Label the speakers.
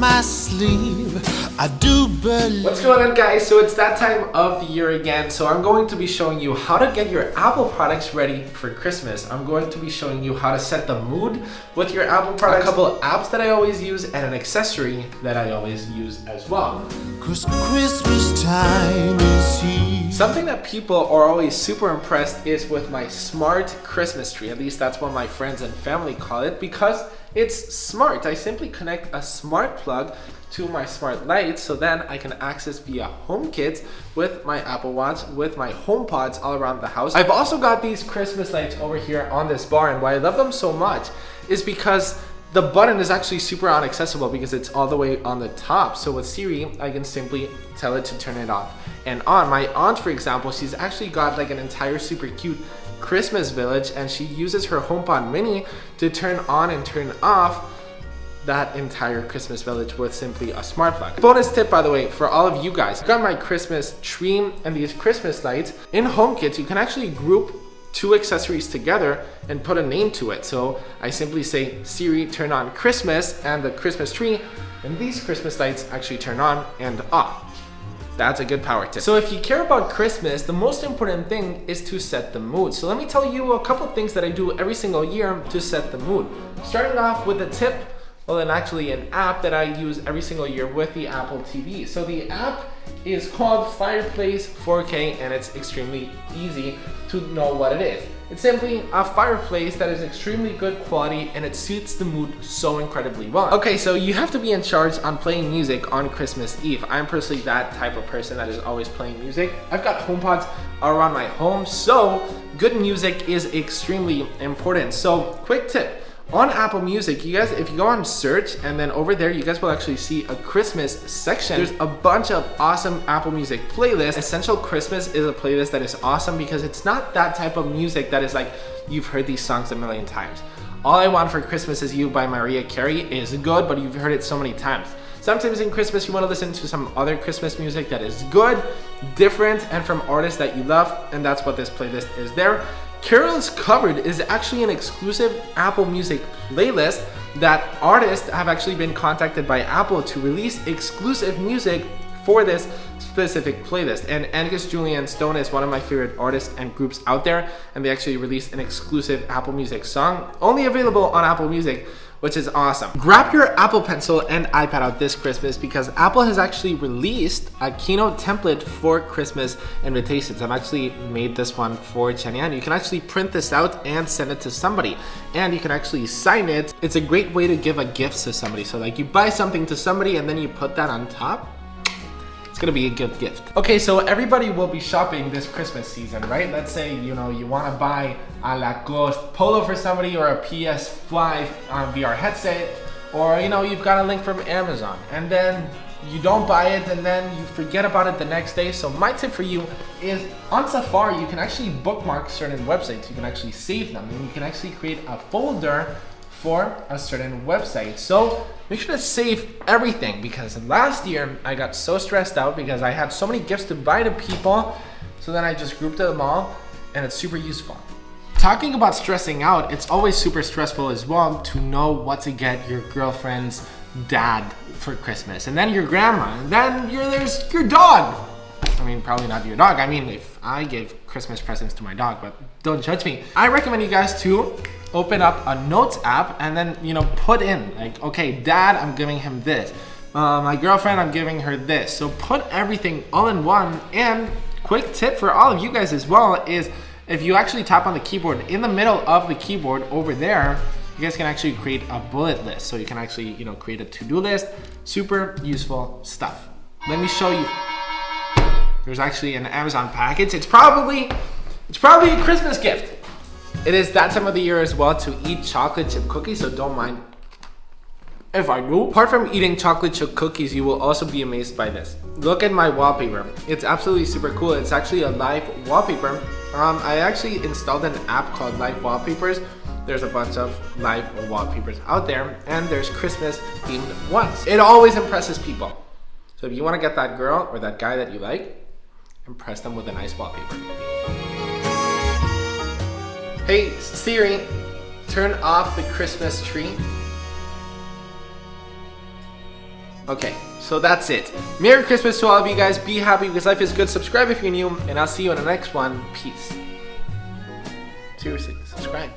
Speaker 1: my sleeve. I do believe.
Speaker 2: What's going on, guys? So it's that time of the year again. So I'm going to be showing you how to get your Apple products ready for Christmas. I'm going to be showing you how to set the mood with your Apple products, a couple of apps that I always use, and an accessory that I always use as well.
Speaker 1: 'Cause Christmas time is here.
Speaker 2: Something that people are always super impressed is with my smart Christmas tree. At least that's what my friends and family call it, because it's smart. I simply connect a smart plug to my smart light, so then I can access via HomeKit with my Apple Watch, with my HomePods all around the house. I've also got these Christmas lights over here on this bar, and why I love them so much is because the button is actually super inaccessible because it's all the way on the top. So with Siri, I can simply tell it to turn it off and on. My aunt, for example, she's actually got like an entire super cute Christmas village, and she uses her HomePod mini to turn on and turn off that entire Christmas village with simply a smart plug. Bonus tip, by the way, for all of you guys, I've got my Christmas tree and these Christmas lights. In HomeKit, you can actually group two accessories together and put a name to it. So I simply say, Siri, turn on Christmas, and the Christmas tree, and these Christmas lights actually turn on and off. That's a good power tip. So if you care about Christmas, the most important thing is to set the mood. So let me tell you a couple of things that I do every single year to set the mood. Starting off with a tip, well, and actually an app that I use every single year with the Apple TV. So the app is called Fireplace 4K, and it's extremely easy to know what it is. It's simply a fireplace that is extremely good quality, and it suits the mood so incredibly well. Okay, so you have to be in charge on playing music on Christmas Eve. I'm personally that type of person that is always playing music. I've got HomePods around my home, so good music is extremely important. So quick tip. On Apple Music, you guys, if you go on search, and then over there, you guys will actually see a Christmas section. There's a bunch of awesome Apple Music playlists. Essential Christmas is a playlist that is awesome because it's not that type of music that is like, you've heard these songs a million times. All I Want for Christmas Is You by Mariah Carey is good, but you've heard it so many times. Sometimes in Christmas, you want to listen to some other Christmas music that is good, different, and from artists that you love, and that's what this playlist is there. Carols Covered is actually an exclusive Apple Music playlist that artists have actually been contacted by Apple to release exclusive music for this specific playlist. And Angus, Julian Stone is one of my favorite artists and groups out there, and they actually released an exclusive Apple Music song, only available on Apple Music, which is awesome. Grab your Apple Pencil and iPad out this Christmas because Apple has actually released a Keynote template for Christmas invitations. I've actually made this one for Chenian. You can actually print this out and send it to somebody, and you can actually sign it. It's a great way to give a gift to somebody. So like you buy something to somebody and then you put that on top. It's gonna be a good gift. Okay, so everybody will be shopping this Christmas season, right? Let's say, you know, you wanna buy a Lacoste polo for somebody, or a PS5 VR headset, or, you know, you've got a link from Amazon, and then you don't buy it, and then you forget about it the next day. So my tip for you is, on Safari, you can actually bookmark certain websites. You can actually save them, and you can actually create a folder for a certain website. So make sure to save everything, because last year I got so stressed out because I had so many gifts to buy to people. So then I just grouped them all, and it's super useful. Talking about stressing out, it's always super stressful as well to know what to get your girlfriend's dad for Christmas, and then your grandma, and then there's your dog. I mean, probably not your dog. I mean, if I gave Christmas presents to my dog, but don't judge me. I recommend you guys to open up a notes app and then, you know, put in like, okay, dad, I'm giving him this. My girlfriend, I'm giving her this. So put everything all in one. And quick tip for all of you guys as well is, if you actually tap on the keyboard, in the middle of the keyboard over there, you guys can actually create a bullet list. So you can actually, you know, create a to-do list. Super useful stuff. Let me show you. There's actually an Amazon package. It's probably a Christmas gift. It is that time of the year as well to eat chocolate chip cookies, so don't mind if I do. Apart from eating chocolate chip cookies, you will also be amazed by this. Look at my wallpaper. It's absolutely super cool. It's actually a live wallpaper. I actually installed an app called Live Wallpapers. There's a bunch of live wallpapers out there, and there's Christmas themed ones. It always impresses people. So if you want to get that girl or that guy that you like, impress them with a nice wallpaper. Hey Siri, turn off the Christmas tree. Okay, so that's it. Merry Christmas to all of you guys. Be happy because life is good. Subscribe if you're new, and I'll see you in the next one. Peace. Seriously, subscribe.